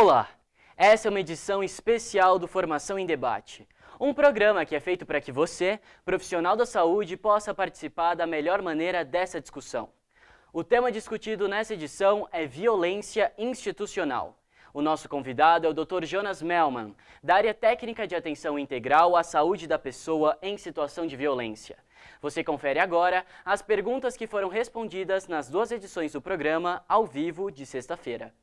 Olá! Essa é uma edição especial do Formação em Debate, um programa que é feito para que você, profissional da saúde, possa participar da melhor maneira dessa discussão. O tema discutido nessa edição é violência institucional. O nosso convidado é o Dr. Jonas Melman, da área técnica de atenção integral à saúde da pessoa em situação de violência. Você confere agora as perguntas que foram respondidas nas duas edições do programa, ao vivo, de sexta-feira.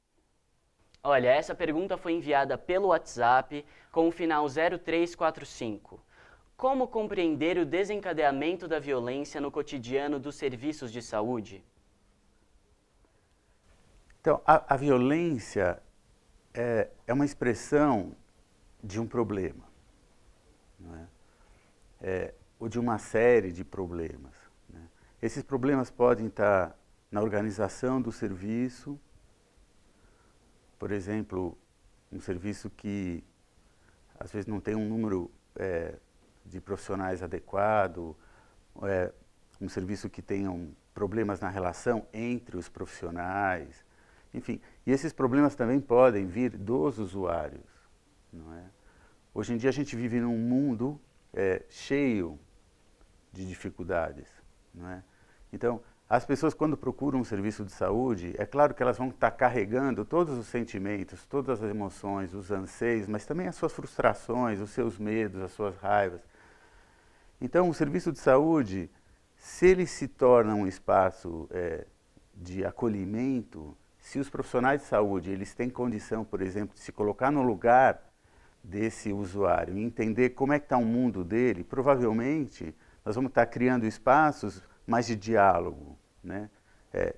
Olha, essa pergunta foi enviada pelo WhatsApp com o final 0345. Como compreender o desencadeamento da violência no cotidiano dos serviços de saúde? Então, a violência é uma expressão de um problema, não é? Ou de uma série de problemas, né? Esses problemas podem estar na organização do serviço, por exemplo, um serviço que às vezes não tem um número de profissionais adequado, um serviço que tenha problemas na relação entre os profissionais, enfim. E esses problemas também podem vir dos usuários, não é? Hoje em dia a gente vive num mundo cheio de dificuldades, não é? Então, as pessoas quando procuram um serviço de saúde, é claro que elas vão estar carregando todos os sentimentos, todas as emoções, os anseios, mas também as suas frustrações, os seus medos, as suas raivas. Então, o serviço de saúde, se ele se torna um espaço de acolhimento, se os profissionais de saúde eles têm condição, por exemplo, de se colocar no lugar desse usuário e entender como é que está o mundo dele, provavelmente nós vamos estar criando espaços mais de diálogo, né?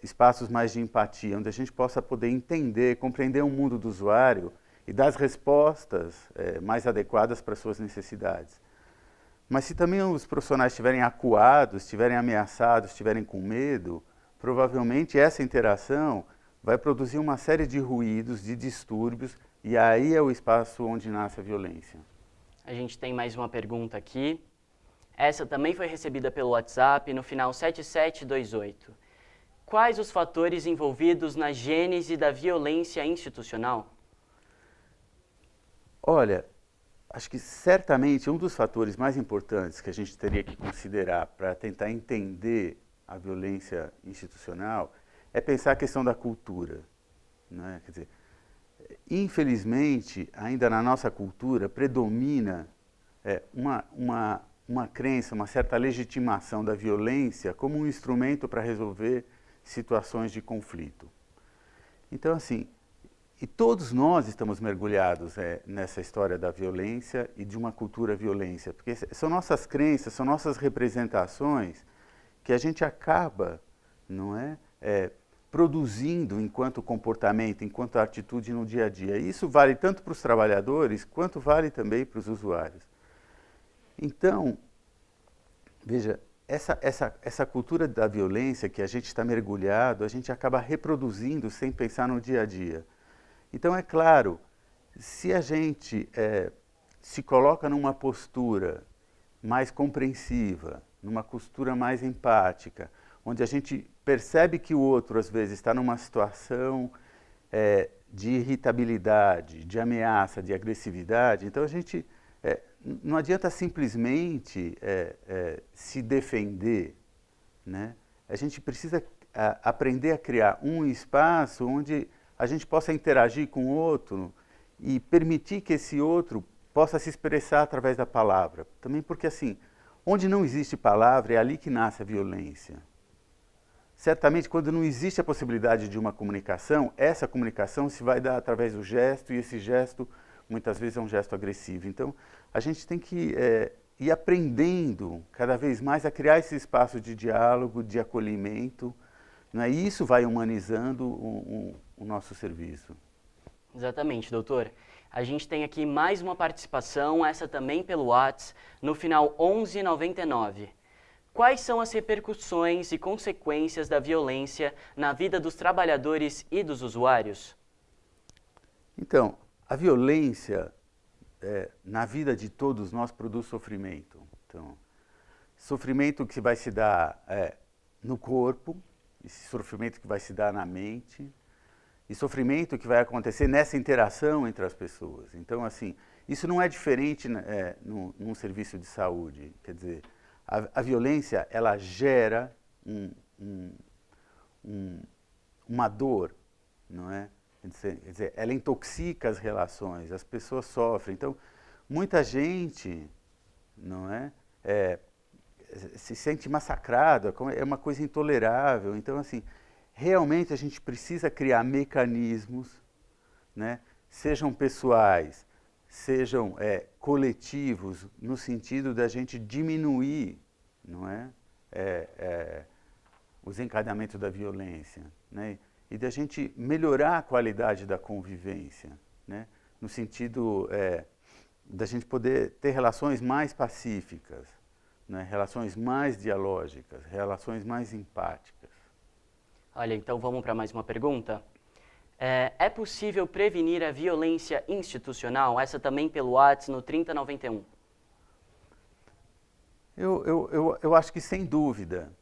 Espaços mais de empatia, onde a gente possa poder entender, compreender o mundo do usuário e dar as respostas mais adequadas para as suas necessidades. Mas se também os profissionais estiverem acuados, estiverem ameaçados, estiverem com medo, provavelmente essa interação vai produzir uma série de ruídos, de distúrbios, e aí é o espaço onde nasce a violência. A gente tem mais uma pergunta aqui. Essa também foi recebida pelo WhatsApp no final 7728. Quais os fatores envolvidos na gênese da violência institucional? Olha, acho que certamente um dos fatores mais importantes que a gente teria que considerar para tentar entender a violência institucional é pensar a questão da cultura, né? Quer dizer, infelizmente, ainda na nossa cultura, predomina uma crença, uma certa legitimação da violência como um instrumento para resolver situações de conflito. Então, assim, e todos nós estamos mergulhados nessa história da violência e de uma cultura violência, porque são nossas crenças, são nossas representações que a gente acaba, não é, produzindo enquanto comportamento, enquanto atitude no dia a dia. E isso vale tanto para os trabalhadores, quanto vale também para os usuários. Então, veja, essa cultura da violência que a gente está mergulhado, a gente acaba reproduzindo sem pensar no dia a dia. Então, é claro, se a gente se coloca numa postura mais compreensiva, numa postura mais empática, onde a gente percebe que o outro, às vezes, está numa situação de irritabilidade, de ameaça, de agressividade, então a gente não adianta simplesmente se defender, né? A gente precisa aprender a criar um espaço onde a gente possa interagir com o outro e permitir que esse outro possa se expressar através da palavra. Também porque, assim, onde não existe palavra, é ali que nasce a violência. Certamente, quando não existe a possibilidade de uma comunicação, essa comunicação se vai dar através do gesto, e esse gesto, muitas vezes, é um gesto agressivo. Então, a gente tem que ir aprendendo cada vez mais a criar esse espaço de diálogo, de acolhimento, né? E isso vai humanizando o nosso serviço. Exatamente, doutor. A gente tem aqui mais uma participação, essa também pelo WhatsApp, no final 1199. Quais são as repercussões e consequências da violência na vida dos trabalhadores e dos usuários? Então, a violência na vida de todos nós produz sofrimento. Então, sofrimento que vai se dar no corpo, esse sofrimento que vai se dar na mente, e sofrimento que vai acontecer nessa interação entre as pessoas. Então, assim, isso não é diferente num serviço de saúde. Quer dizer, a violência, ela gera uma dor, não é? Quer dizer, ela intoxica as relações, as pessoas sofrem. Então, muita gente, não é, se sente massacrada, é uma coisa intolerável. Então, assim, realmente a gente precisa criar mecanismos, né, sejam pessoais, sejam coletivos, no sentido da gente diminuir, não é, o desencadeamento da violência, né, e da gente melhorar a qualidade da convivência, né, no sentido da gente poder ter relações mais pacíficas, né, relações mais dialógicas, relações mais empáticas. Olha, então vamos para mais uma pergunta. É possível prevenir a violência institucional? Essa também pelo WhatsApp no 3091. Eu acho que, sem dúvida,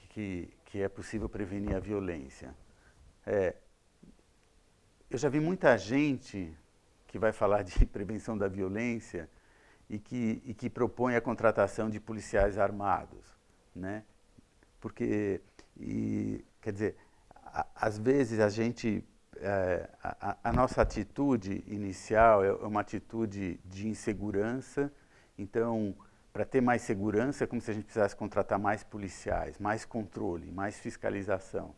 que é possível prevenir a violência. Eu já vi muita gente que vai falar de prevenção da violência e que propõe a contratação de policiais armados, né? Porque, quer dizer, às vezes a gente, a nossa atitude inicial é uma atitude de insegurança. Então, para ter mais segurança, é como se a gente precisasse contratar mais policiais, mais controle, mais fiscalização.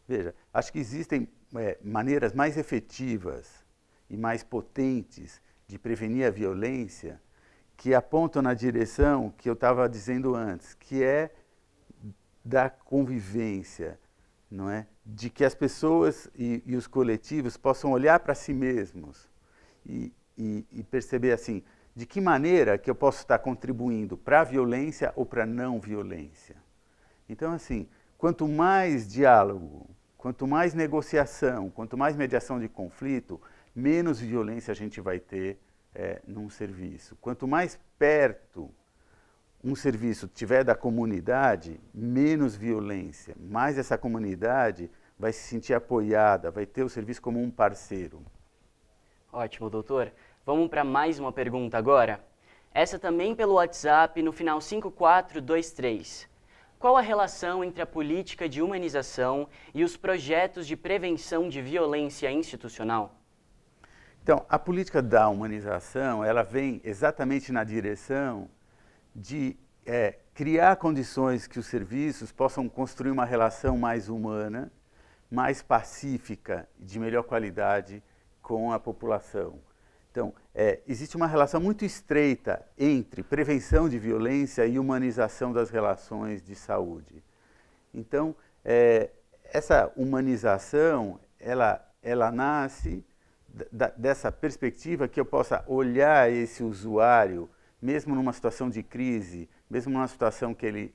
Veja, acho que existem maneiras mais efetivas e mais potentes de prevenir a violência que apontam na direção que eu estava dizendo antes, que é da convivência, não é? De que as pessoas e os coletivos possam olhar para si mesmos e perceber assim, de que maneira que eu posso estar contribuindo para a violência ou para a não violência. Então, assim, quanto mais diálogo, quanto mais negociação, quanto mais mediação de conflito, menos violência a gente vai ter num serviço. Quanto mais perto um serviço tiver da comunidade, menos violência, mais essa comunidade vai se sentir apoiada, vai ter o serviço como um parceiro. Ótimo, doutor. Vamos para mais uma pergunta agora. Essa também pelo WhatsApp, no final 5423. Qual a relação entre a política de humanização e os projetos de prevenção de violência institucional? Então, a política da humanização, ela vem exatamente na direção de criar condições que os serviços possam construir uma relação mais humana, mais pacífica, de melhor qualidade com a população. Então, existe uma relação muito estreita entre prevenção de violência e humanização das relações de saúde. Então, essa humanização, ela nasce dessa perspectiva que eu possa olhar esse usuário, mesmo numa situação de crise, mesmo numa situação que ele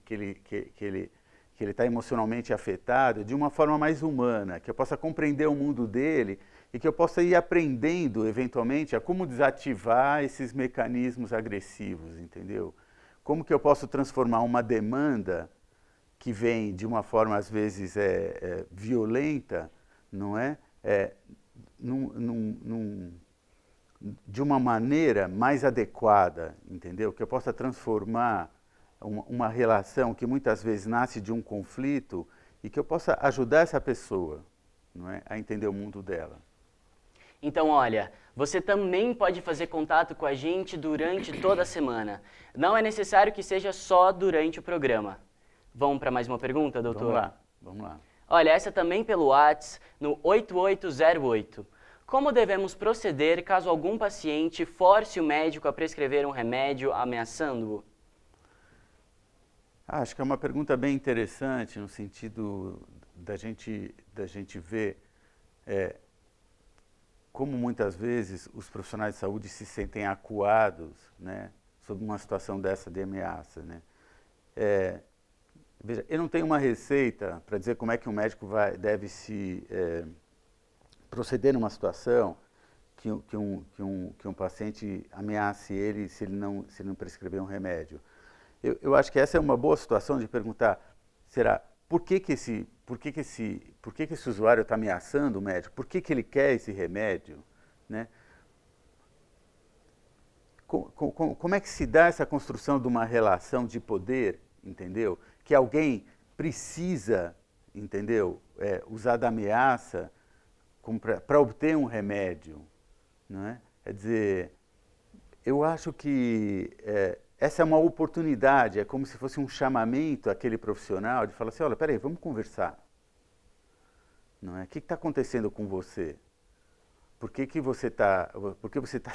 está emocionalmente afetado, de uma forma mais humana, que eu possa compreender o mundo dele e que eu possa ir aprendendo, eventualmente, a como desativar esses mecanismos agressivos, entendeu? Como que eu posso transformar uma demanda que vem de uma forma, às vezes, violenta, não é? De uma maneira mais adequada, entendeu? Que eu possa transformar uma relação que muitas vezes nasce de um conflito e que eu possa ajudar essa pessoa, não é, a entender o mundo dela. Então, olha, você também pode fazer contato com a gente durante toda a semana. Não é necessário que seja só durante o programa. Vamos para mais uma pergunta, doutor? Vamos lá. Olha, essa também pelo WhatsApp, no 8808. Como devemos proceder caso algum paciente force o médico a prescrever um remédio ameaçando-o? Acho que é uma pergunta bem interessante, no sentido da gente ver como muitas vezes os profissionais de saúde se sentem acuados, né, sob uma situação dessa de ameaça, né. Veja, eu não tenho uma receita para dizer como é que um médico deve se proceder numa situação que um paciente ameace ele se ele não prescrever um remédio. Eu acho que essa é uma boa situação de perguntar, será, por que que esse usuário está ameaçando o médico? Por que que ele quer esse remédio? Né? Como é que se dá essa construção de uma relação de poder, entendeu? Que alguém precisa, entendeu? Usar da ameaça para obter um remédio, não é? Quer dizer, eu acho que essa é uma oportunidade, é como se fosse um chamamento àquele profissional de falar assim, olha, peraí, vamos conversar. Não é? O que está acontecendo com você? Por que você está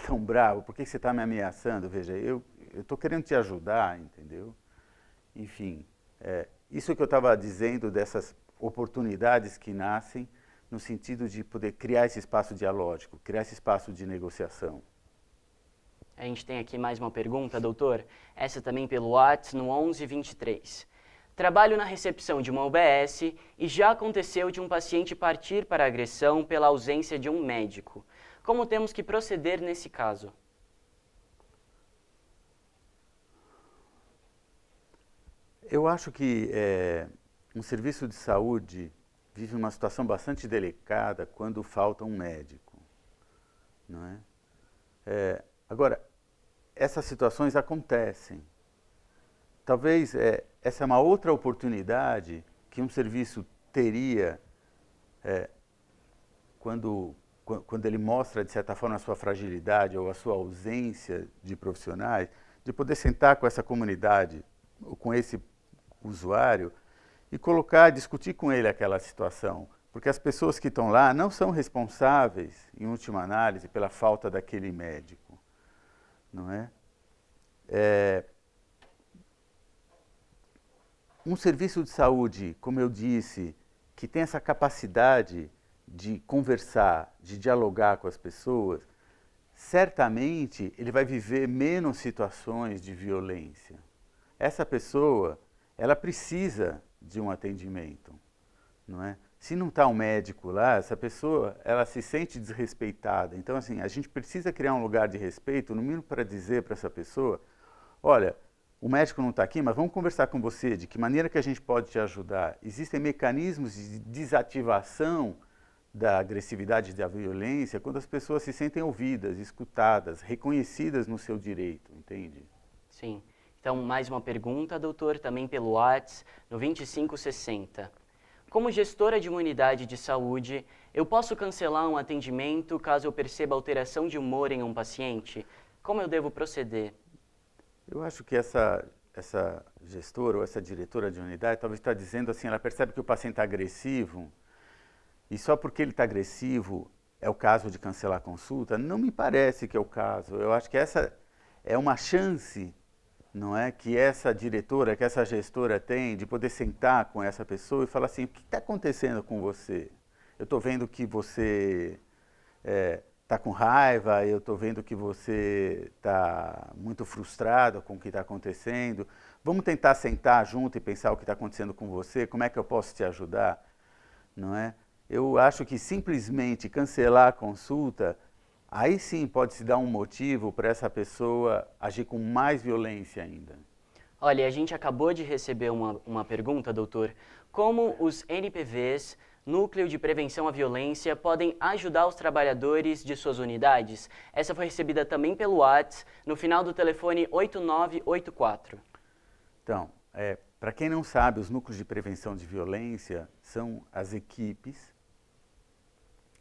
tão bravo? Por que você está me ameaçando? Veja, eu estou querendo te ajudar, entendeu? Enfim, isso que eu estava dizendo dessas oportunidades que nascem no sentido de poder criar esse espaço dialógico, criar esse espaço de negociação. A gente tem aqui mais uma pergunta, doutor. Essa também pelo WhatsApp no 1123. Trabalho na recepção de uma UBS e já aconteceu de um paciente partir para a agressão pela ausência de um médico. Como temos que proceder nesse caso? Eu acho que um serviço de saúde vive uma situação bastante delicada quando falta um médico, não é? Agora, essas situações acontecem. Talvez essa é uma outra oportunidade que um serviço teria quando ele mostra, de certa forma, a sua fragilidade ou a sua ausência de profissionais, de poder sentar com essa comunidade, ou com esse usuário, e discutir com ele aquela situação. Porque as pessoas que estão lá não são responsáveis, em última análise, pela falta daquele médico. Não é? Um serviço de saúde, como eu disse, que tem essa capacidade de conversar, de dialogar com as pessoas, certamente ele vai viver menos situações de violência. Essa pessoa, ela precisa de um atendimento, não é? Se não está um médico lá, essa pessoa, ela se sente desrespeitada. Então, assim, a gente precisa criar um lugar de respeito, no mínimo para dizer para essa pessoa, olha, o médico não está aqui, mas vamos conversar com você, de que maneira que a gente pode te ajudar. Existem mecanismos de desativação da agressividade e da violência quando as pessoas se sentem ouvidas, escutadas, reconhecidas no seu direito, entende? Sim. Então, mais uma pergunta, doutor, também pelo WhatsApp, no 2560. Como gestora de uma unidade de saúde, eu posso cancelar um atendimento caso eu perceba alteração de humor em um paciente? Como eu devo proceder? Eu acho que essa gestora ou essa diretora de unidade talvez está dizendo assim, ela percebe que o paciente está agressivo e só porque ele está agressivo é o caso de cancelar a consulta? Não me parece que é o caso. Eu acho que essa é uma chance, não é, que essa diretora, que essa gestora tem de poder sentar com essa pessoa e falar assim, o que está acontecendo com você? Eu estou vendo que você está com raiva, eu estou vendo que você está muito frustrado com o que está acontecendo. Vamos tentar sentar junto e pensar o que está acontecendo com você, como é que eu posso te ajudar, não é? Eu acho que simplesmente cancelar a consulta, aí sim pode-se dar um motivo para essa pessoa agir com mais violência ainda. Olha, a gente acabou de receber uma pergunta, doutor. Como os NPVs, Núcleo de Prevenção à Violência, podem ajudar os trabalhadores de suas unidades? Essa foi recebida também pelo WhatsApp, no final do telefone 8984. Então, para quem não sabe, os Núcleos de Prevenção de Violência são as equipes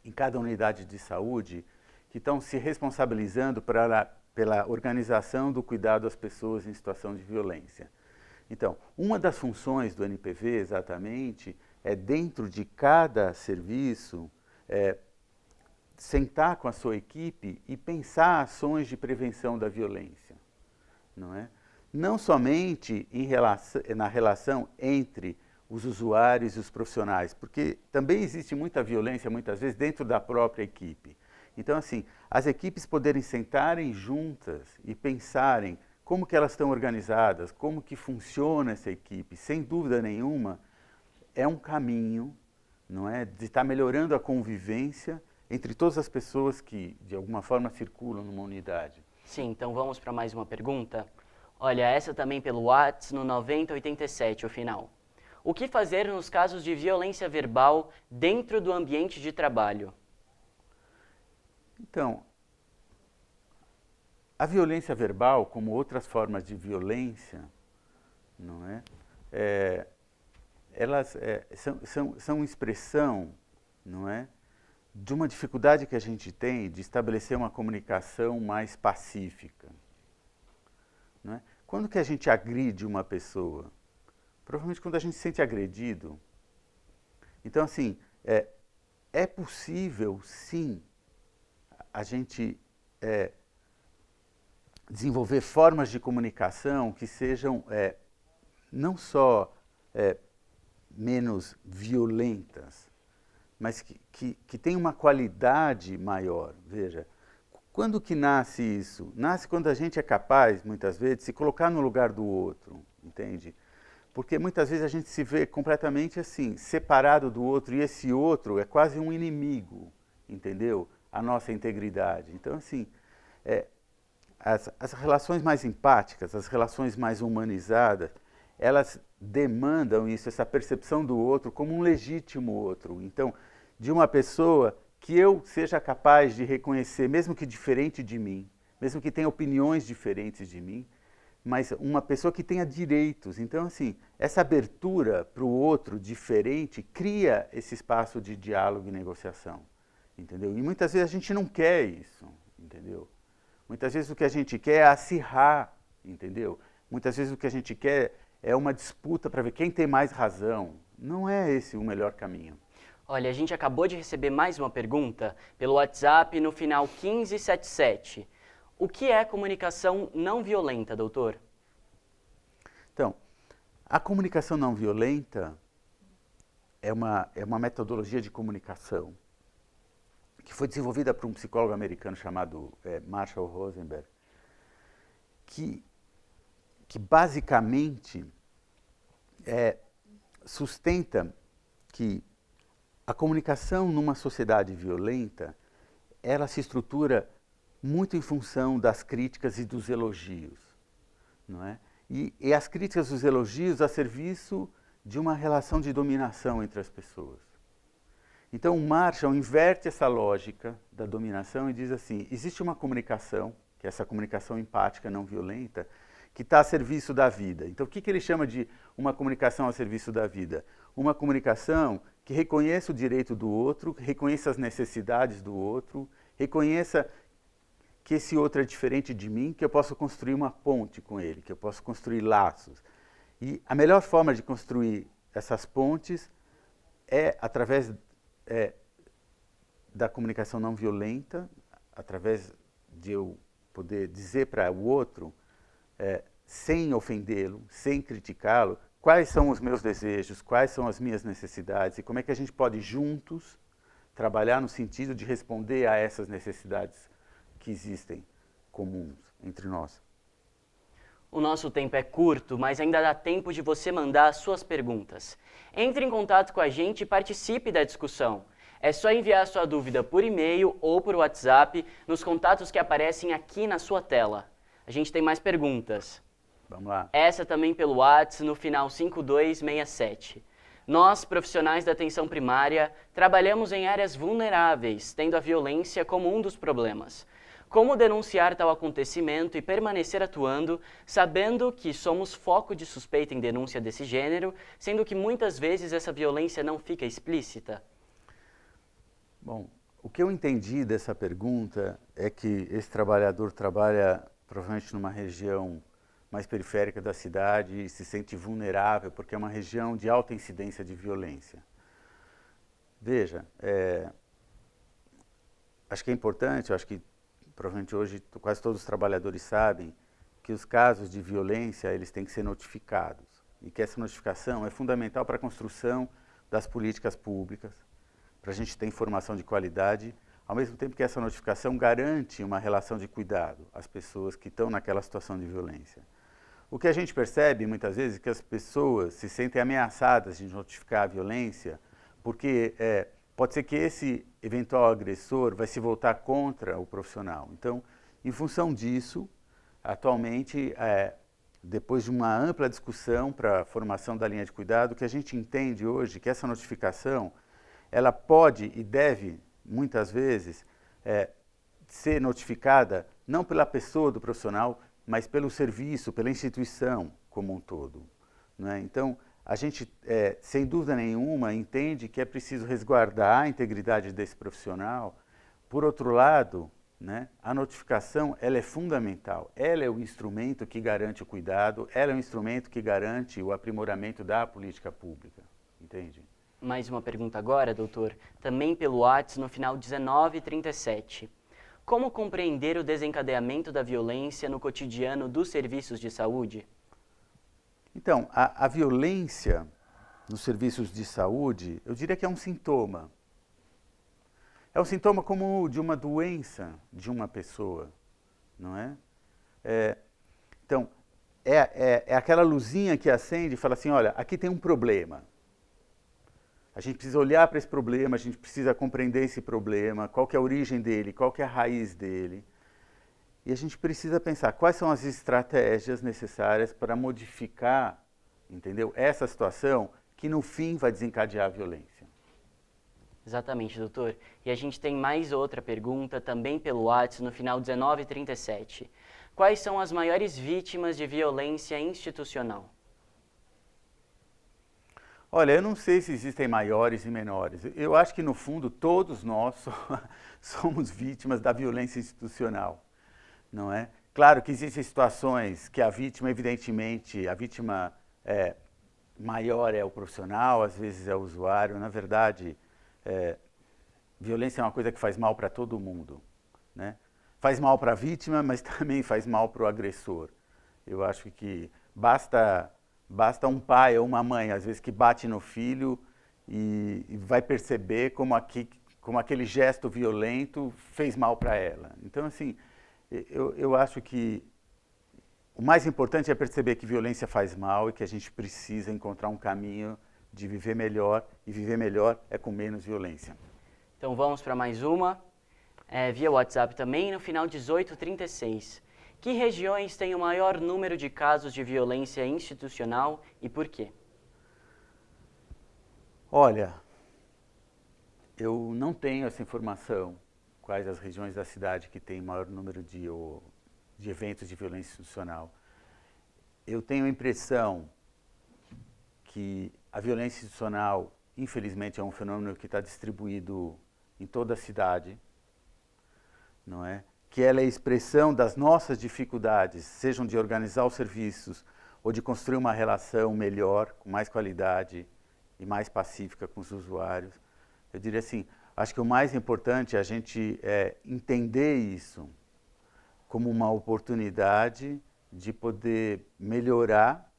em cada unidade de saúde que estão se responsabilizando pela organização do cuidado às pessoas em situação de violência. Então, uma das funções do NPV, exatamente, é dentro de cada serviço, sentar com a sua equipe e pensar ações de prevenção da violência, não é? Não somente na relação entre os usuários e os profissionais, porque também existe muita violência, muitas vezes, dentro da própria equipe. Então, assim, as equipes poderem sentarem juntas e pensarem como que elas estão organizadas, como que funciona essa equipe, sem dúvida nenhuma, é um caminho, não é, de estar melhorando a convivência entre todas as pessoas que, de alguma forma, circulam numa unidade. Sim, então vamos para mais uma pergunta. Olha, essa também pelo WhatsApp, no 9087, o final. O que fazer nos casos de violência verbal dentro do ambiente de trabalho? Então, a violência verbal, como outras formas de violência, não é? Elas são expressão, não é, de uma dificuldade que a gente tem de estabelecer uma comunicação mais pacífica. Não é? Quando que a gente agride uma pessoa? Provavelmente quando a gente se sente agredido. Então, assim, é possível, sim, a gente desenvolver formas de comunicação que sejam não só menos violentas, mas que tenham uma qualidade maior. Veja, quando que nasce isso? Nasce quando a gente é capaz, muitas vezes, de se colocar no lugar do outro, entende? Porque muitas vezes a gente se vê completamente assim, separado do outro, e esse outro é quase um inimigo, entendeu? A nossa integridade. Então, assim, as relações mais empáticas, as relações mais humanizadas, elas demandam isso, essa percepção do outro como um legítimo outro. Então, de uma pessoa que eu seja capaz de reconhecer, mesmo que diferente de mim, mesmo que tenha opiniões diferentes de mim, mas uma pessoa que tenha direitos. Então, assim, essa abertura para o outro diferente cria esse espaço de diálogo e negociação, entendeu? E muitas vezes a gente não quer isso, entendeu? Muitas vezes o que a gente quer é acirrar, entendeu? Muitas vezes o que a gente quer é uma disputa para ver quem tem mais razão. Não é esse o melhor caminho. Olha, a gente acabou de receber mais uma pergunta pelo WhatsApp no final 1577. O que é comunicação não violenta, doutor? Então, a comunicação não violenta é uma metodologia de comunicação que foi desenvolvida por um psicólogo americano chamado Marshall Rosenberg, que basicamente sustenta que a comunicação numa sociedade violenta, ela se estrutura muito em função das críticas e dos elogios, não é? E as críticas e os elogios a serviço de uma relação de dominação entre as pessoas. Então, o Marshall inverte essa lógica da dominação e diz assim, existe uma comunicação, que é essa comunicação empática não violenta, que está a serviço da vida. Então, o que ele chama de uma comunicação a serviço da vida? Uma comunicação que reconheça o direito do outro, reconheça as necessidades do outro, reconheça que esse outro é diferente de mim, que eu posso construir uma ponte com ele, que eu posso construir laços. E a melhor forma de construir essas pontes é através da comunicação não violenta, através de eu poder dizer para o outro, sem ofendê-lo, sem criticá-lo, quais são os meus desejos, quais são as minhas necessidades e como é que a gente pode juntos trabalhar no sentido de responder a essas necessidades que existem comuns entre nós. O nosso tempo é curto, mas ainda dá tempo de você mandar as suas perguntas. Entre em contato com a gente e participe da discussão. É só enviar sua dúvida por e-mail ou por WhatsApp nos contatos que aparecem aqui na sua tela. A gente tem mais perguntas. Vamos lá. Essa também pelo WhatsApp no final 5267. Nós, profissionais da atenção primária, trabalhamos em áreas vulneráveis, tendo a violência como um dos problemas. Como denunciar tal acontecimento e permanecer atuando, sabendo que somos foco de suspeita em denúncia desse gênero, sendo que muitas vezes essa violência não fica explícita? Bom, o que eu entendi dessa pergunta é que esse trabalhador trabalha provavelmente numa região mais periférica da cidade e se sente vulnerável porque é uma região de alta incidência de violência. Veja, acho que é importante, acho que provavelmente hoje quase todos os trabalhadores sabem que os casos de violência eles têm que ser notificados e que essa notificação é fundamental para a construção das políticas públicas, para a gente ter informação de qualidade, ao mesmo tempo que essa notificação garante uma relação de cuidado às pessoas que estão naquela situação de violência. O que a gente percebe muitas vezes é que as pessoas se sentem ameaçadas de notificar a violência porque pode ser que esse eventual agressor vai se voltar contra o profissional. Então, em função disso, atualmente depois de uma ampla discussão para a formação da linha de cuidado, que a gente entende hoje que essa notificação, ela pode e deve, muitas vezes, ser notificada não pela pessoa do profissional, mas pelo serviço, pela instituição como um todo, não é? Então, a gente, sem dúvida nenhuma, entende que é preciso resguardar a integridade desse profissional. Por outro lado, né, a notificação ela é fundamental, ela é o instrumento que garante o cuidado, ela é o instrumento que garante o aprimoramento da política pública, entende? Mais uma pergunta agora, doutor, também pelo WhatsApp no final 1937. Como compreender o desencadeamento da violência no cotidiano dos serviços de saúde? Então, a violência nos serviços de saúde, eu diria que é um sintoma. É um sintoma como de uma doença de uma pessoa, não é? Então, é aquela luzinha que acende e fala assim, olha, aqui tem um problema. A gente precisa olhar para esse problema, a gente precisa compreender esse problema, qual que é a origem dele, qual que é a raiz dele. E a gente precisa pensar quais são as estratégias necessárias para modificar, entendeu? Essa situação que no fim vai desencadear a violência. Exatamente, doutor. E a gente tem mais outra pergunta, também pelo WhatsApp, no final 1937. Quais são as maiores vítimas de violência institucional? Olha, eu não sei se existem maiores e menores. Eu acho que, no fundo, todos nós somos vítimas da violência institucional, não é? Claro que existem situações que a vítima, evidentemente, a vítima maior é o profissional, às vezes é o usuário. Na verdade, violência é uma coisa que faz mal para todo mundo, né? Faz mal para a vítima, mas também faz mal para o agressor. Eu acho que basta um pai ou uma mãe, às vezes, que bate no filho e vai perceber como aquele gesto violento fez mal para ela. Então, assim, eu acho que o mais importante é perceber que violência faz mal e que a gente precisa encontrar um caminho de viver melhor, e viver melhor é com menos violência. Então vamos para mais uma, via WhatsApp também, no final 1836. Que regiões têm o maior número de casos de violência institucional e por quê? Olha, eu não tenho essa informação, quais as regiões da cidade que têm maior número de eventos de violência institucional. Eu tenho a impressão que a violência institucional, infelizmente, é um fenômeno que está distribuído em toda a cidade, não é? Que ela é a expressão das nossas dificuldades, sejam de organizar os serviços ou de construir uma relação melhor, com mais qualidade e mais pacífica com os usuários. Eu diria assim, acho que o mais importante é a gente entender isso como uma oportunidade de poder melhorar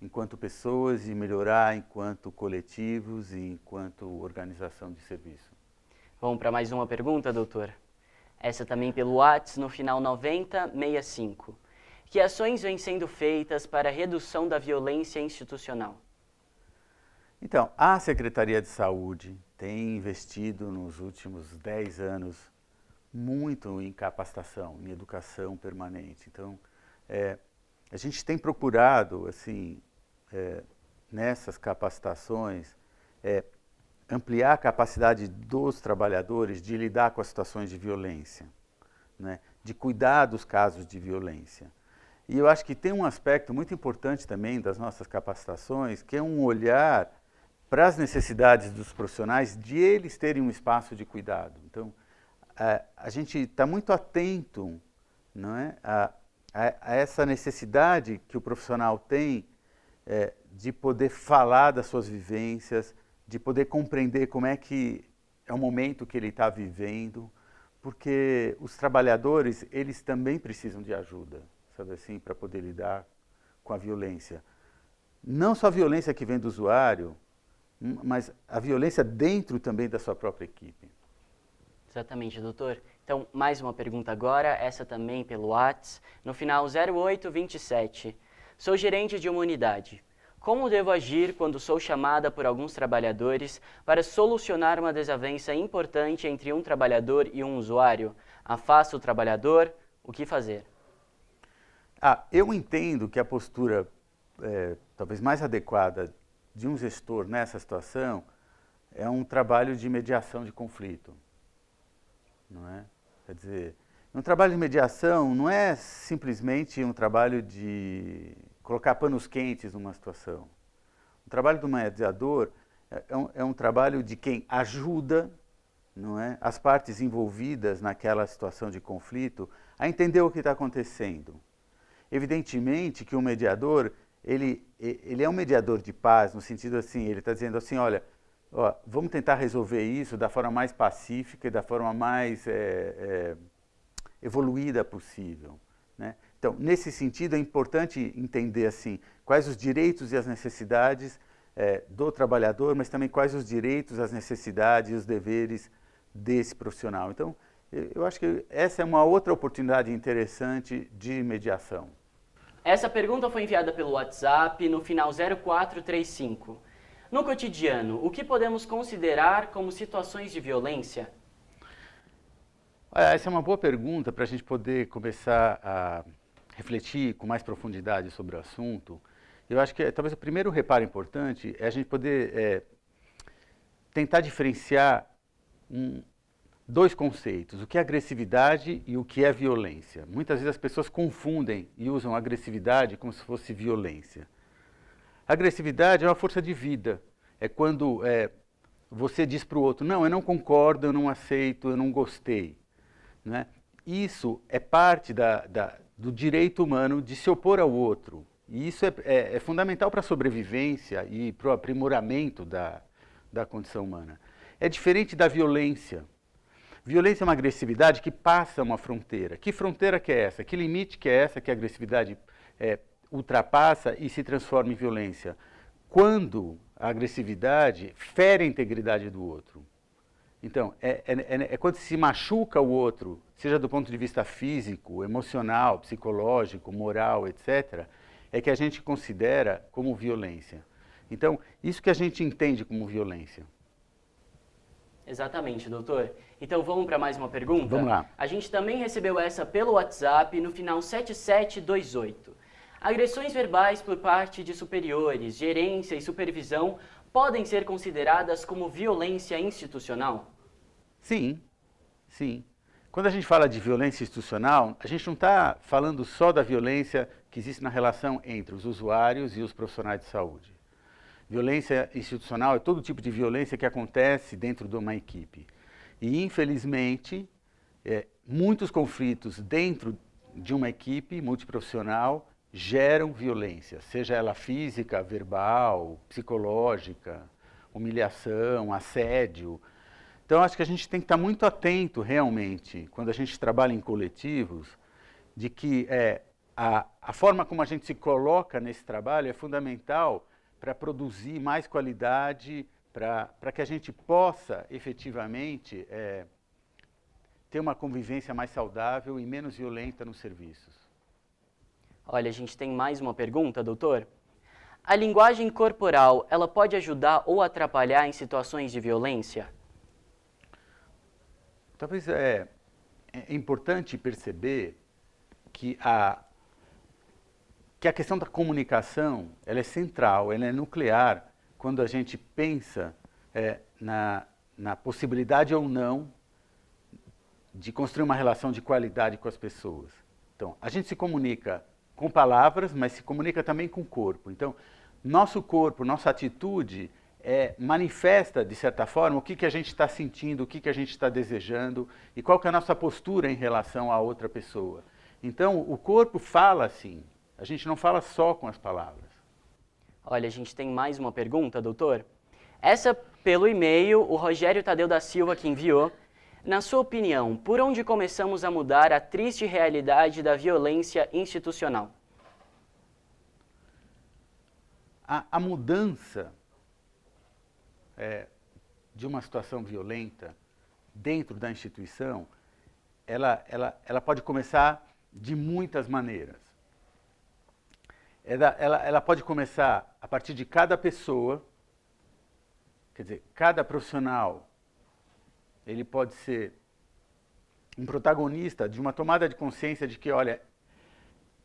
enquanto pessoas e melhorar enquanto coletivos e enquanto organização de serviço. Vamos para mais uma pergunta, doutor? Essa também pelo WhatsApp, no final 9065. Que ações vêm sendo feitas para a redução da violência institucional? Então, a Secretaria de Saúde tem investido nos últimos 10 anos muito em capacitação, em educação permanente. Então, a gente tem procurado, assim, nessas capacitações, ampliar a capacidade dos trabalhadores de lidar com as situações de violência, né? De cuidar dos casos de violência. E eu acho que tem um aspecto muito importante também das nossas capacitações, que é um olhar para as necessidades dos profissionais de eles terem um espaço de cuidado. Então, a gente está muito atento, não é, a essa necessidade que o profissional tem de poder falar das suas vivências, de poder compreender como é que é o momento que ele está vivendo, porque os trabalhadores, eles também precisam de ajuda, sabe assim, para poder lidar com a violência. Não só a violência que vem do usuário, mas a violência dentro também da sua própria equipe. Exatamente, doutor. Então, mais uma pergunta agora, essa também pelo WhatsApp, no final 0827. Sou gerente de uma unidade. Como devo agir quando sou chamada por alguns trabalhadores para solucionar uma desavença importante entre um trabalhador e um usuário? Afasto o trabalhador? O que fazer? Eu entendo que a postura talvez mais adequada de um gestor nessa situação é um trabalho de mediação de conflito, não é? Quer dizer, um trabalho de mediação não é simplesmente um trabalho de colocar panos quentes numa situação. O trabalho do mediador é um trabalho de quem ajuda, não é, as partes envolvidas naquela situação de conflito a entender o que está acontecendo. Evidentemente que o mediador, ele é um mediador de paz, no sentido assim, ele está dizendo assim, olha, vamos tentar resolver isso da forma mais pacífica e da forma mais evoluída possível, né? Então, nesse sentido, é importante entender assim, quais os direitos e as necessidades do trabalhador, mas também quais os direitos, as necessidades e os deveres desse profissional. Então, eu acho que essa é uma outra oportunidade interessante de mediação. Essa pergunta foi enviada pelo WhatsApp no final 0435. No cotidiano, o que podemos considerar como situações de violência? Essa é uma boa pergunta para a gente poder começar a refletir com mais profundidade sobre o assunto. Eu acho que talvez o primeiro reparo importante é a gente poder tentar diferenciar dois conceitos, o que é agressividade e o que é violência. Muitas vezes as pessoas confundem e usam agressividade como se fosse violência. Agressividade é uma força de vida, é quando você diz para o outro, não, eu não concordo, eu não aceito, eu não gostei. Né? Isso é parte do direito humano de se opor ao outro. E isso é fundamental para a sobrevivência e para o aprimoramento da condição humana. É diferente da violência. Violência é uma agressividade que passa uma fronteira. Que fronteira que é essa? Que limite que é essa que a agressividade ultrapassa e se transforma em violência? Quando a agressividade fere a integridade do outro. Então, é quando se machuca o outro, seja do ponto de vista físico, emocional, psicológico, moral, etc., é que a gente considera como violência. Então, isso que a gente entende como violência. Exatamente, doutor. Então vamos para mais uma pergunta? Vamos lá. A gente também recebeu essa pelo WhatsApp no final 7728. Agressões verbais por parte de superiores, gerência e supervisão podem ser consideradas como violência institucional? Sim, sim. Quando a gente fala de violência institucional, a gente não está falando só da violência que existe na relação entre os usuários e os profissionais de saúde. Violência institucional é todo tipo de violência que acontece dentro de uma equipe. E, infelizmente, muitos conflitos dentro de uma equipe multiprofissional geram violência, seja ela física, verbal, psicológica, humilhação, assédio. Então, acho que a gente tem que estar muito atento, realmente, quando a gente trabalha em coletivos, de que a forma como a gente se coloca nesse trabalho é fundamental para produzir mais qualidade, para que a gente possa, efetivamente, ter uma convivência mais saudável e menos violenta nos serviços. Olha, a gente tem mais uma pergunta, doutor. A linguagem corporal, ela pode ajudar ou atrapalhar em situações de violência? Talvez é importante perceber que a questão da comunicação ela é central, ela é nuclear quando a gente pensa na possibilidade ou não de construir uma relação de qualidade com as pessoas. Então, a gente se comunica com palavras, mas se comunica também com o corpo. Então, nosso corpo, nossa atitude manifesta, de certa forma, o que a gente está sentindo, o que a gente está desejando e qual que é a nossa postura em relação a outra pessoa. Então, o corpo fala assim, a gente não fala só com as palavras. Olha, a gente tem mais uma pergunta, doutor. Essa pelo e-mail, o Rogério Tadeu da Silva que enviou. Na sua opinião, por onde começamos a mudar a triste realidade da violência institucional? A mudança de uma situação violenta dentro da instituição, ela pode começar de muitas maneiras. Ela pode começar a partir de cada pessoa, quer dizer, cada profissional, ele pode ser um protagonista de uma tomada de consciência de que, olha,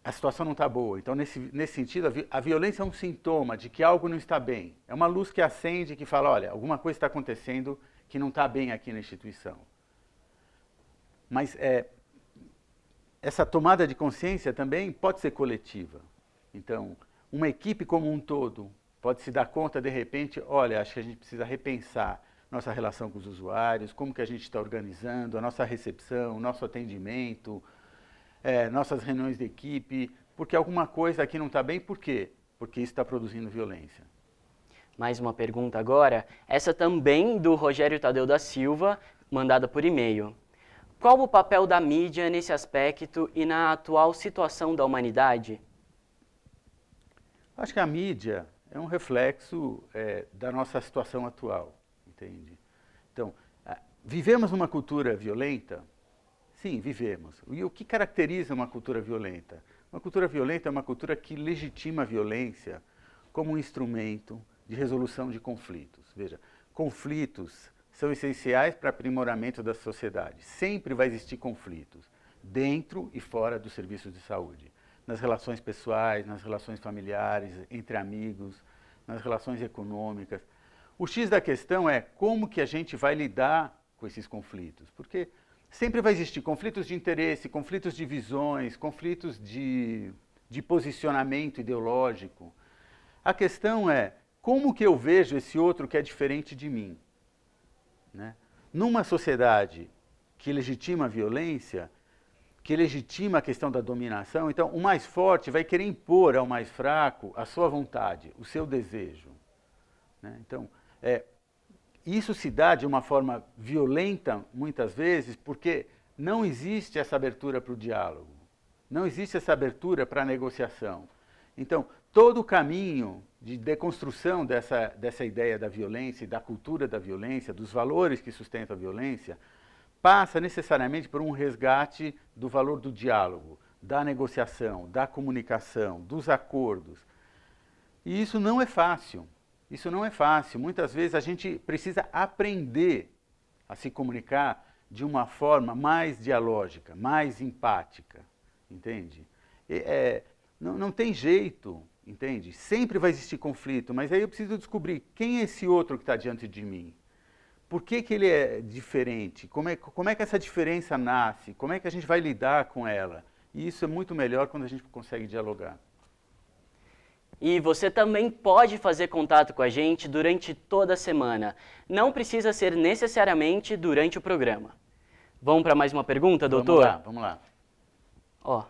a situação não está boa. Então, nesse sentido, a violência é um sintoma de que algo não está bem. É uma luz que acende, que fala, olha, alguma coisa está acontecendo que não está bem aqui na instituição. Mas essa tomada de consciência também pode ser coletiva. Então, uma equipe como um todo pode se dar conta, de repente, olha, acho que a gente precisa repensar nossa relação com os usuários, como que a gente está organizando, a nossa recepção, nosso atendimento, nossas reuniões de equipe, porque alguma coisa aqui não está bem, por quê? Porque isso está produzindo violência. Mais uma pergunta agora, essa também do Rogério Tadeu da Silva, mandada por e-mail. Qual o papel da mídia nesse aspecto e na atual situação da humanidade? Acho que a mídia é um reflexo da nossa situação atual, entende? Então, vivemos uma cultura violenta? Sim, vivemos. E o que caracteriza uma cultura violenta? Uma cultura violenta é uma cultura que legitima a violência como um instrumento de resolução de conflitos. Veja, conflitos são essenciais para o aprimoramento da sociedade. Sempre vai existir conflitos, dentro e fora dos serviços de saúde. Nas relações pessoais, nas relações familiares, entre amigos, nas relações econômicas. O X da questão é como que a gente vai lidar com esses conflitos. Porque sempre vai existir conflitos de interesse, conflitos de visões, conflitos de posicionamento ideológico. A questão é como que eu vejo esse outro que é diferente de mim. Né? Numa sociedade que legitima a violência, que legitima a questão da dominação, então o mais forte vai querer impor ao mais fraco a sua vontade, o seu desejo. Né? Então, isso se dá de uma forma violenta, muitas vezes, porque não existe essa abertura para o diálogo, não existe essa abertura para a negociação. Então, todo o caminho de deconstrução dessa ideia da violência e da cultura da violência, dos valores que sustentam a violência, passa necessariamente por um resgate do valor do diálogo, da negociação, da comunicação, dos acordos. E isso não é fácil. Isso não é fácil. Muitas vezes a gente precisa aprender a se comunicar de uma forma mais dialógica, mais empática, entende? Não tem jeito, entende? Sempre vai existir conflito, mas aí eu preciso descobrir quem é esse outro que está diante de mim. Por que ele é diferente? Como é que essa diferença nasce? Como é que a gente vai lidar com ela? E isso é muito melhor quando a gente consegue dialogar. E você também pode fazer contato com a gente durante toda a semana. Não precisa ser necessariamente durante o programa. Vamos para mais uma pergunta, doutor? Vamos lá. Ó,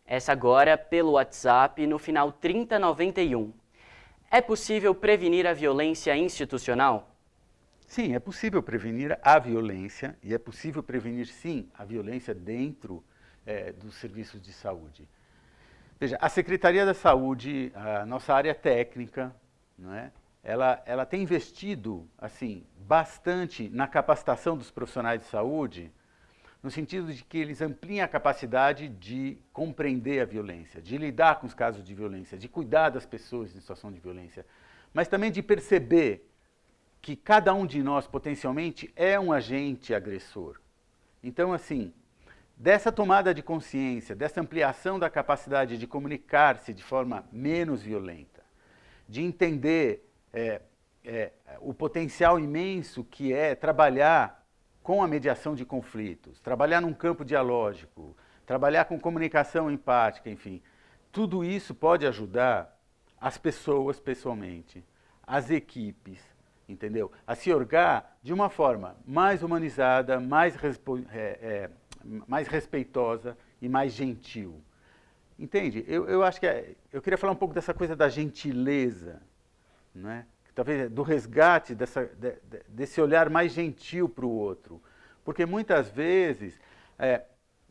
essa agora pelo WhatsApp no final 3091. É possível prevenir a violência institucional? Sim, é possível prevenir a violência e é possível prevenir, sim, a violência dentro dos serviços de saúde. Veja, a Secretaria da Saúde, a nossa área técnica, não é? Ela tem investido assim, bastante na capacitação dos profissionais de saúde, no sentido de que eles ampliem a capacidade de compreender a violência, de lidar com os casos de violência, de cuidar das pessoas em situação de violência, mas também de perceber que cada um de nós, potencialmente, é um agente agressor. Então, assim, dessa tomada de consciência, dessa ampliação da capacidade de comunicar-se de forma menos violenta, de entender o potencial imenso que é trabalhar com a mediação de conflitos, trabalhar num campo dialógico, trabalhar com comunicação empática, enfim. Tudo isso pode ajudar as pessoas pessoalmente, as equipes, entendeu? A se orgar de uma forma mais humanizada, mais respeitosa e mais gentil. Entende? Eu acho que eu queria falar um pouco dessa coisa da gentileza, não é? Talvez do resgate desse olhar mais gentil para o outro. Porque muitas vezes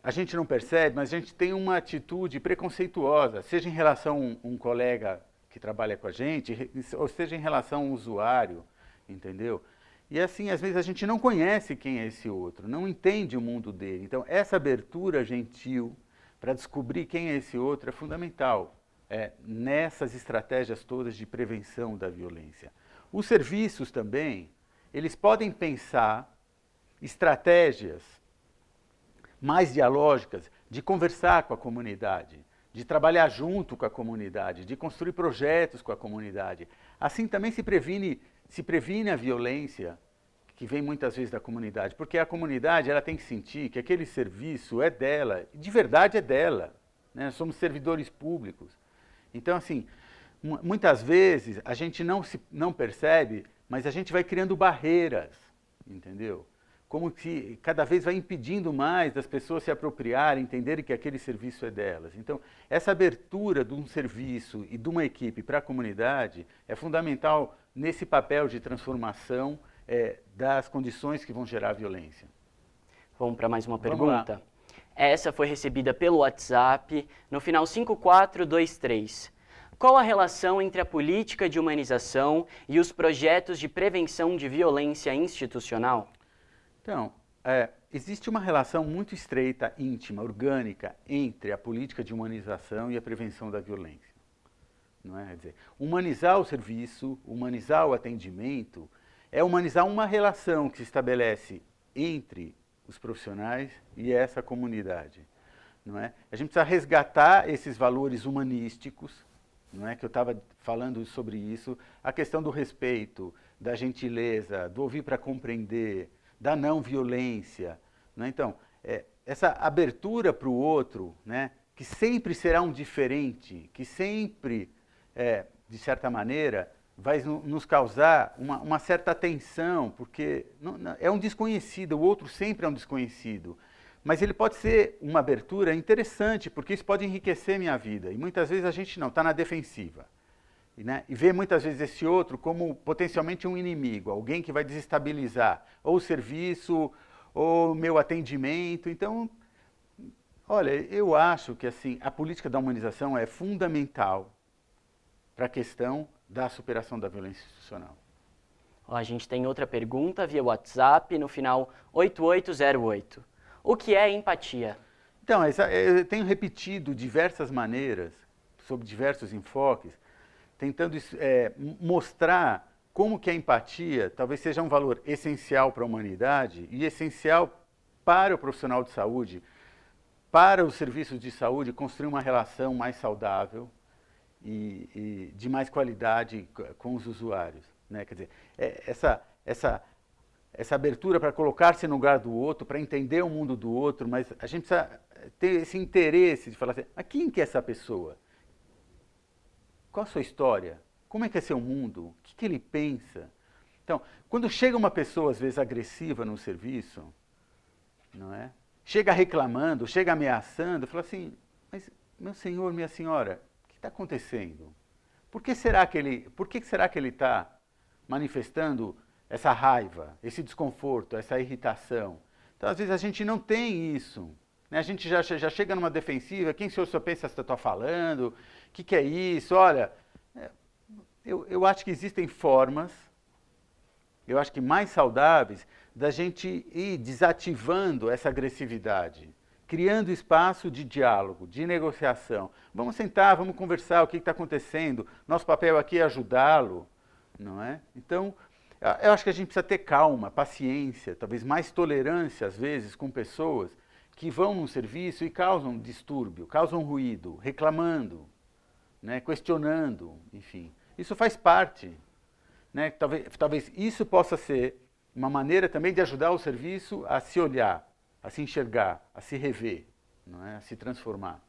a gente não percebe, mas a gente tem uma atitude preconceituosa, seja em relação a um colega que trabalha com a gente, ou seja em relação a um usuário, entendeu? E assim, às vezes a gente não conhece quem é esse outro, não entende o mundo dele. Então, essa abertura gentil para descobrir quem é esse outro é fundamental nessas estratégias todas de prevenção da violência. Os serviços também, eles podem pensar estratégias mais dialógicas de conversar com a comunidade, de trabalhar junto com a comunidade, de construir projetos com a comunidade. Assim também se previne a violência que vem muitas vezes da comunidade, porque a comunidade ela tem que sentir que aquele serviço é dela, de verdade é dela, né? Somos servidores públicos. Então, assim, muitas vezes a gente não percebe, mas a gente vai criando barreiras, entendeu? Como que cada vez vai impedindo mais das pessoas se apropriarem, entenderem que aquele serviço é delas. Então, essa abertura de um serviço e de uma equipe para a comunidade é fundamental nesse papel de transformação das condições que vão gerar violência. Vamos para mais uma pergunta? Essa foi recebida pelo WhatsApp, no final 5423. Qual a relação entre a política de humanização e os projetos de prevenção de violência institucional? Então, existe uma relação muito estreita, íntima, orgânica, entre a política de humanização e a prevenção da violência. Não é? Quer dizer, humanizar o serviço, humanizar o atendimento, é humanizar uma relação que se estabelece entre os profissionais e essa comunidade. Não é? A gente precisa resgatar esses valores humanísticos, não é? Que eu estava falando sobre isso, a questão do respeito, da gentileza, do ouvir para compreender, da não violência. Né? Então, essa abertura para o outro, né? Que sempre será um diferente, que sempre, de certa maneira, vai nos causar uma certa tensão, porque é um desconhecido, o outro sempre é um desconhecido. Mas ele pode ser uma abertura interessante, porque isso pode enriquecer minha vida. E muitas vezes a gente não, está na defensiva. Né? E vê muitas vezes esse outro como potencialmente um inimigo, alguém que vai desestabilizar ou o serviço, ou o meu atendimento. Então, olha, eu acho que assim, a política da humanização é fundamental para a questão da superação da violência institucional. A gente tem outra pergunta via WhatsApp, no final 8808. O que é empatia? Então, eu tenho repetido diversas maneiras, sob diversos enfoques, tentando mostrar como que a empatia talvez seja um valor essencial para a humanidade e essencial para o profissional de saúde, para os serviços de saúde, construir uma relação mais saudável e de mais qualidade com os usuários. Né? Quer dizer, essa abertura para colocar-se no lugar do outro, para entender o mundo do outro, mas a gente precisa ter esse interesse de falar assim, mas quem que é essa pessoa? Qual a sua história? Como é que é seu mundo? O que ele pensa? Então, quando chega uma pessoa, às vezes, agressiva no serviço, não é? Chega reclamando, chega ameaçando, fala assim, mas, meu senhor, minha senhora, o que está acontecendo? Por que será que ele está manifestando essa raiva, esse desconforto, essa irritação? Então, às vezes, a gente não tem isso. Né? A gente já chega numa defensiva, quem o senhor só pensa que está falando? O que é isso? Olha, eu acho que existem formas, eu acho que mais saudáveis, da gente ir desativando essa agressividade, criando espaço de diálogo, de negociação. Vamos sentar, vamos conversar, o que está acontecendo, nosso papel aqui é ajudá-lo, não é? Então, eu acho que a gente precisa ter calma, paciência, talvez mais tolerância, às vezes, com pessoas que vão num serviço e causam distúrbio, causam ruído, reclamando, né, questionando, enfim. Isso faz parte. Né? Talvez isso possa ser uma maneira também de ajudar o serviço a se olhar, a se enxergar, a se rever, não é? A se transformar.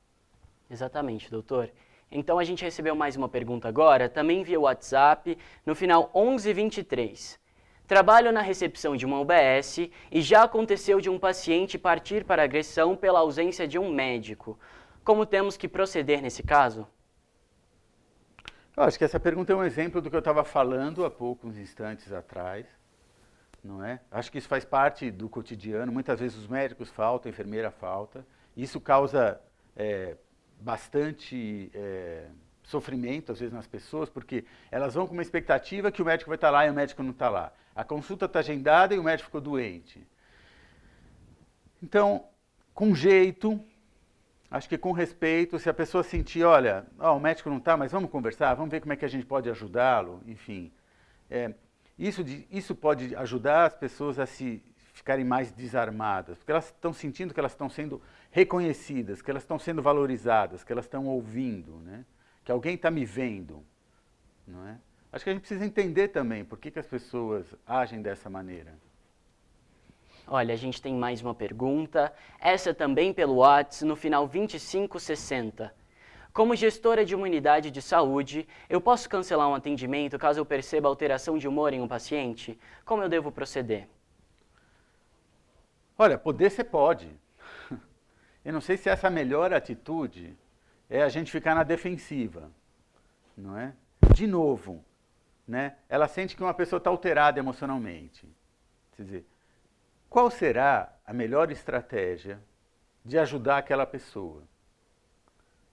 Exatamente, doutor. Então a gente recebeu mais uma pergunta agora, também via WhatsApp, no final 1123. Trabalho na recepção de uma UBS e já aconteceu de um paciente partir para agressão pela ausência de um médico. Como temos que proceder nesse caso? Eu acho que essa pergunta é um exemplo do que eu estava falando há poucos instantes atrás. Não é? Acho que isso faz parte do cotidiano. Muitas vezes os médicos faltam, a enfermeira falta. Isso causa bastante sofrimento, às vezes, nas pessoas, porque elas vão com uma expectativa que o médico vai estar lá e o médico não está lá. A consulta está agendada e o médico ficou doente. Então, com jeito, acho que com respeito, se a pessoa sentir, olha, o médico não está, mas vamos conversar, vamos ver como é que a gente pode ajudá-lo, enfim. Isso pode ajudar as pessoas a se ficarem mais desarmadas, porque elas estão sentindo que elas estão sendo reconhecidas, que elas estão sendo valorizadas, que elas estão ouvindo, né? Que alguém está me vendo, não é? Acho que a gente precisa entender também por que as pessoas agem dessa maneira. Olha, a gente tem mais uma pergunta, essa também pelo WhatsApp, no final 2560. Como gestora de uma unidade de saúde, eu posso cancelar um atendimento caso eu perceba alteração de humor em um paciente? Como eu devo proceder? Olha, poder você pode. Eu não sei se essa melhor atitude é a gente ficar na defensiva, não é? De novo, né? Ela sente que uma pessoa está alterada emocionalmente. Quer dizer, qual será a melhor estratégia de ajudar aquela pessoa?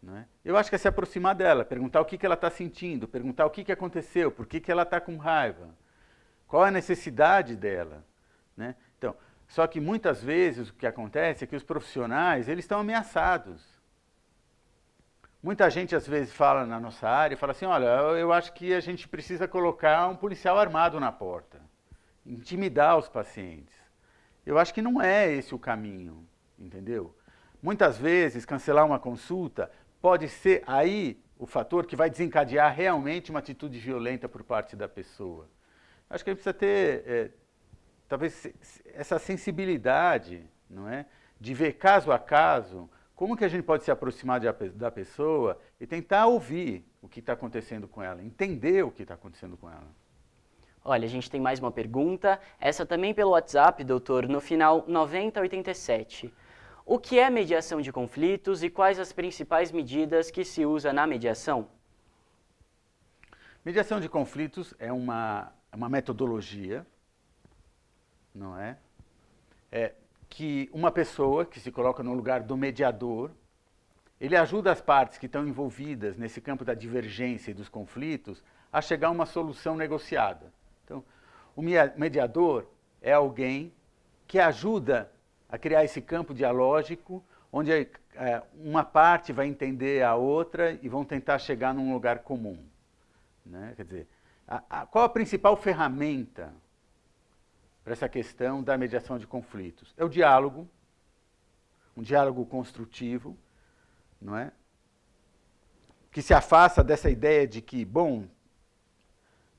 Não é? Eu acho que é se aproximar dela, perguntar o que ela está sentindo, perguntar o que aconteceu, por que ela está com raiva, qual é a necessidade dela, né? Então, só que muitas vezes o que acontece é que os profissionais, eles estão ameaçados. Muita gente às vezes fala na nossa área, fala assim, olha, eu acho que a gente precisa colocar um policial armado na porta, intimidar os pacientes. Eu acho que não é esse o caminho, entendeu? Muitas vezes, cancelar uma consulta pode ser aí o fator que vai desencadear realmente uma atitude violenta por parte da pessoa. Acho que a gente precisa ter, talvez, essa sensibilidade, não é? De ver caso a caso, como que a gente pode se aproximar da pessoa e tentar ouvir o que está acontecendo com ela, entender o que está acontecendo com ela. Olha, a gente tem mais uma pergunta, essa também pelo WhatsApp, doutor, no final 9087. O que é mediação de conflitos e quais as principais medidas que se usa na mediação? Mediação de conflitos é uma metodologia, não é? Que uma pessoa que se coloca no lugar do mediador, ele ajuda as partes que estão envolvidas nesse campo da divergência e dos conflitos a chegar a uma solução negociada. Então, o mediador é alguém que ajuda a criar esse campo dialógico, onde uma parte vai entender a outra e vão tentar chegar num lugar comum, né? Quer dizer, qual a principal ferramenta para essa questão da mediação de conflitos? É o diálogo, um diálogo construtivo, não é? Que se afasta dessa ideia de que, bom,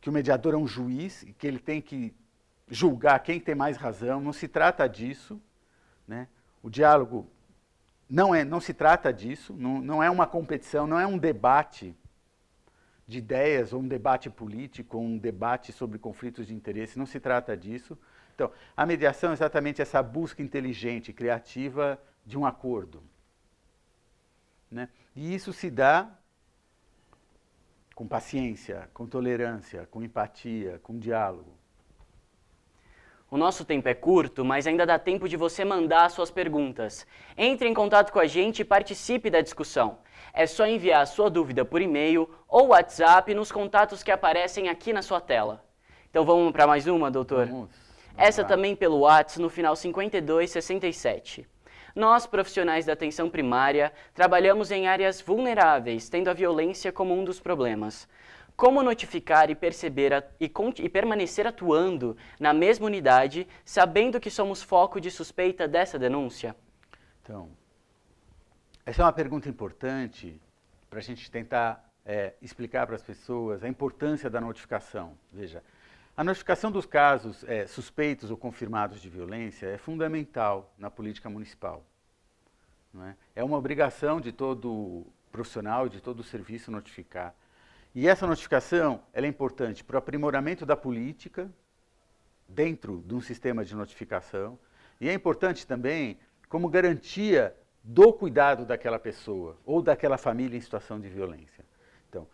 que o mediador é um juiz e que ele tem que julgar quem tem mais razão. Não se trata disso, né? O diálogo não se trata disso, não é uma competição, não é um debate de ideias, ou um debate político, ou um debate sobre conflitos de interesse, não se trata disso. Então, a mediação é exatamente essa busca inteligente, criativa de um acordo, né? E isso se dá com paciência, com tolerância, com empatia, com diálogo. O nosso tempo é curto, mas ainda dá tempo de você mandar suas perguntas. Entre em contato com a gente e participe da discussão. É só enviar a sua dúvida por e-mail ou WhatsApp nos contatos que aparecem aqui na sua tela. Então vamos para mais uma, doutor? Vamos Essa lá. também pelo WhatsApp no final 5267. Nós, profissionais da atenção primária, trabalhamos em áreas vulneráveis, tendo a violência como um dos problemas. Como notificar e perceber e permanecer atuando na mesma unidade, sabendo que somos foco de suspeita dessa denúncia? Então, essa é uma pergunta importante para a gente tentar explicar para as pessoas a importância da notificação. Veja, a notificação dos casos suspeitos ou confirmados de violência é fundamental na política municipal, não é? É uma obrigação de todo profissional, de todo serviço notificar. E essa notificação ela é importante para o aprimoramento da política dentro de um sistema de notificação e é importante também como garantia do cuidado daquela pessoa ou daquela família em situação de violência. Então,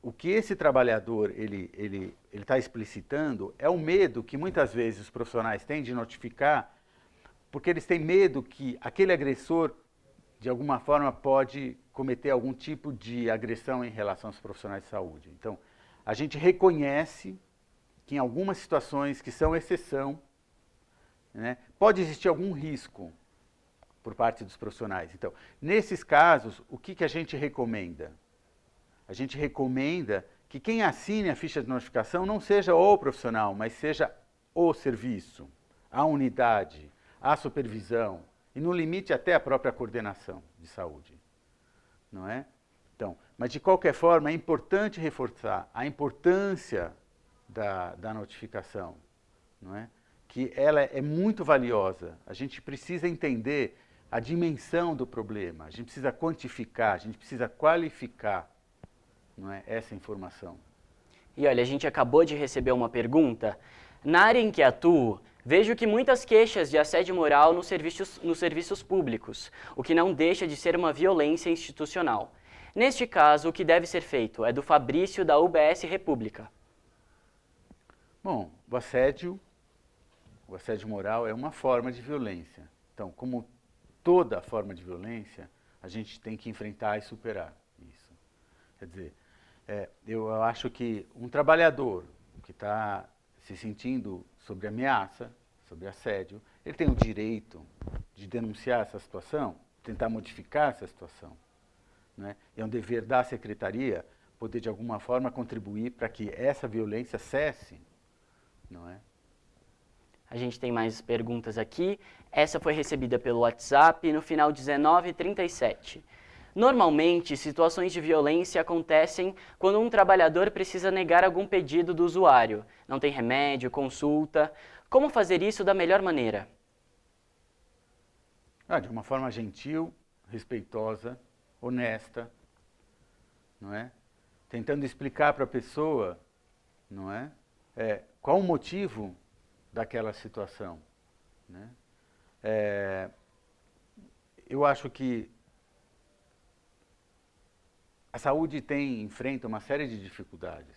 o que esse trabalhador ele está explicitando é o medo que muitas vezes os profissionais têm de notificar, porque eles têm medo que aquele agressor, de alguma forma, pode cometer algum tipo de agressão em relação aos profissionais de saúde. Então, a gente reconhece que em algumas situações que são exceção, né, pode existir algum risco por parte dos profissionais. Então, nesses casos, o que a gente recomenda? A gente recomenda que quem assine a ficha de notificação não seja o profissional, mas seja o serviço, à unidade, à supervisão e, no limite, até à própria coordenação de saúde, não é? Então, mas, de qualquer forma, é importante reforçar a importância da notificação, não é? Que ela é muito valiosa. A gente precisa entender a dimensão do problema, a gente precisa quantificar, a gente precisa qualificar, não é, essa informação. E olha, a gente acabou de receber uma pergunta. Na área em que atuo, vejo que muitas queixas de assédio moral nos serviços públicos, o que não deixa de ser uma violência institucional. Neste caso, o que deve ser feito é do Fabrício, da UBS República. Bom, o assédio moral é uma forma de violência. Então, como toda forma de violência, a gente tem que enfrentar e superar isso. Quer dizer, eu acho que um trabalhador que está se sentindo sob ameaça, sob assédio, ele tem o direito de denunciar essa situação, tentar modificar essa situação, né? É um dever da secretaria poder, de alguma forma, contribuir para que essa violência cesse, não é? A gente tem mais perguntas aqui. Essa foi recebida pelo WhatsApp no final 1937. Normalmente, situações de violência acontecem quando um trabalhador precisa negar algum pedido do usuário. Não tem remédio, consulta. Como fazer isso da melhor maneira? De uma forma gentil, respeitosa, honesta, não é? Tentando explicar para a pessoa, não é? Qual o motivo daquela situação, né? Eu acho que a saúde enfrenta uma série de dificuldades.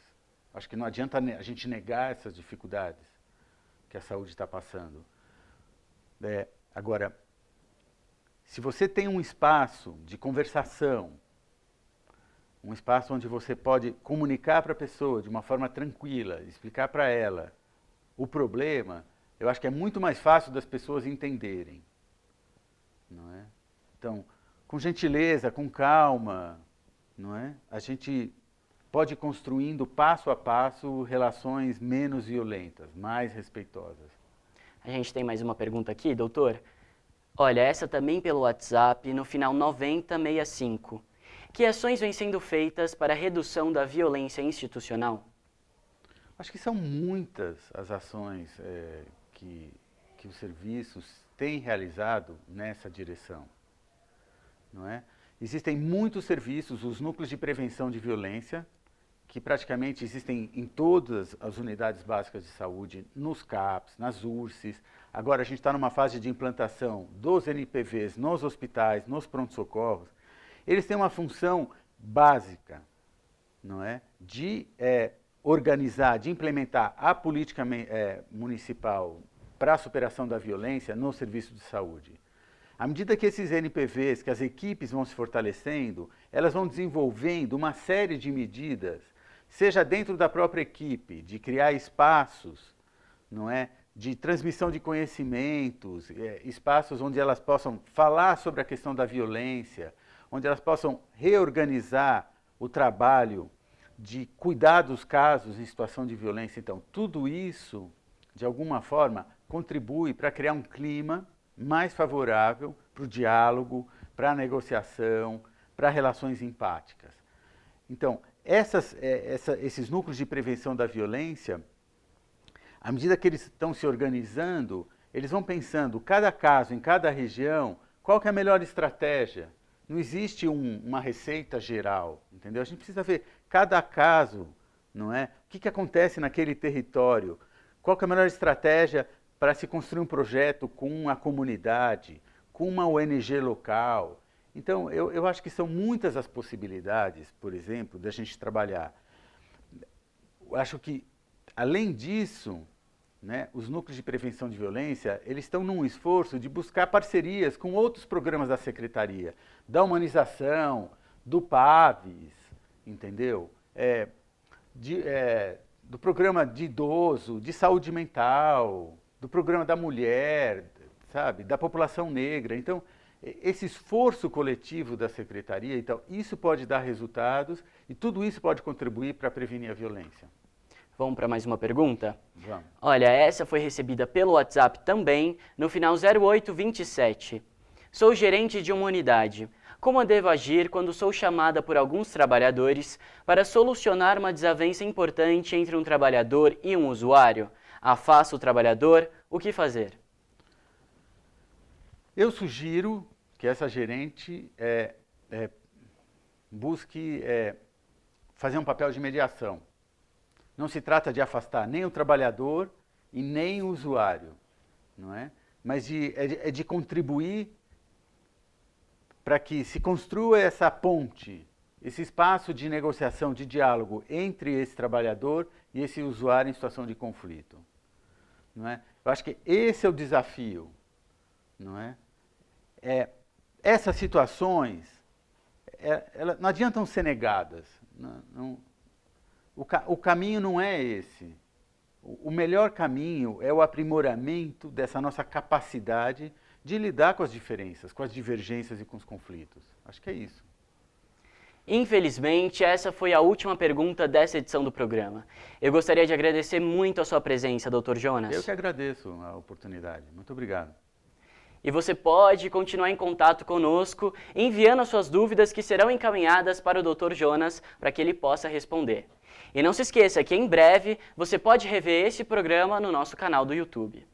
Acho que não adianta a gente negar essas dificuldades que a saúde está passando. Agora, se você tem um espaço de conversação, um espaço onde você pode comunicar para a pessoa de uma forma tranquila, explicar para ela o problema, eu acho que é muito mais fácil das pessoas entenderem, não é? Então, com gentileza, com calma, não é? A gente pode ir construindo passo a passo relações menos violentas, mais respeitosas. A gente tem mais uma pergunta aqui, doutor. Olha, essa também pelo WhatsApp, no final 9065. Que ações vêm sendo feitas para a redução da violência institucional? Acho que são muitas as ações que os serviços têm realizado nessa direção, não é? Existem muitos serviços, os núcleos de prevenção de violência, que praticamente existem em todas as unidades básicas de saúde, nos CAPs, nas URSS. Agora a gente está numa fase de implantação dos NPVs nos hospitais, nos pronto-socorros. Eles têm uma função básica, não é? De organizar, de implementar a política municipal para a superação da violência no serviço de saúde. À medida que esses NPVs, que as equipes vão se fortalecendo, elas vão desenvolvendo uma série de medidas, seja dentro da própria equipe, de criar espaços, não é? De transmissão de conhecimentos, espaços onde elas possam falar sobre a questão da violência, onde elas possam reorganizar o trabalho de cuidar dos casos em situação de violência. Então, tudo isso, de alguma forma, contribui para criar um clima mais favorável para o diálogo, para a negociação, para relações empáticas. Então, esses núcleos de prevenção da violência, à medida que eles estão se organizando, eles vão pensando, cada caso, em cada região, qual que é a melhor estratégia. Não existe uma receita geral, entendeu? A gente precisa ver cada caso, não é? O que acontece naquele território, qual que é a melhor estratégia para se construir um projeto com a comunidade, com uma ONG local. Então, eu acho que são muitas as possibilidades, por exemplo, da gente trabalhar. Eu acho que, além disso, né, os núcleos de prevenção de violência, eles estão num esforço de buscar parcerias com outros programas da Secretaria, da Humanização, do PAVES, entendeu? Do programa de idoso, de saúde mental, do programa da mulher, sabe, da população negra. Então, esse esforço coletivo da Secretaria, então, isso pode dar resultados e tudo isso pode contribuir para prevenir a violência. Vamos para mais uma pergunta? Vamos. Olha, essa foi recebida pelo WhatsApp também, no final 0827. Sou gerente de uma unidade. Como devo agir quando sou chamada por alguns trabalhadores para solucionar uma desavença importante entre um trabalhador e um usuário? Afasto o trabalhador, o que fazer? Eu sugiro que essa gerente busque fazer um papel de mediação. Não se trata de afastar nem o trabalhador e nem o usuário, não é? Mas de contribuir para que se construa essa ponte, esse espaço de negociação, de diálogo entre esse trabalhador e esse usuário em situação de conflito, não é? Eu acho que esse é o desafio, não é? Essas situações não adiantam ser negadas. O caminho não é esse. O melhor caminho é o aprimoramento dessa nossa capacidade de lidar com as diferenças, com as divergências e com os conflitos. Acho que é isso. Infelizmente, essa foi a última pergunta dessa edição do programa. Eu gostaria de agradecer muito a sua presença, Dr. Jonas. Eu que agradeço a oportunidade. Muito obrigado. E você pode continuar em contato conosco, enviando as suas dúvidas que serão encaminhadas para o Dr. Jonas para que ele possa responder. E não se esqueça que em breve você pode rever esse programa no nosso canal do YouTube.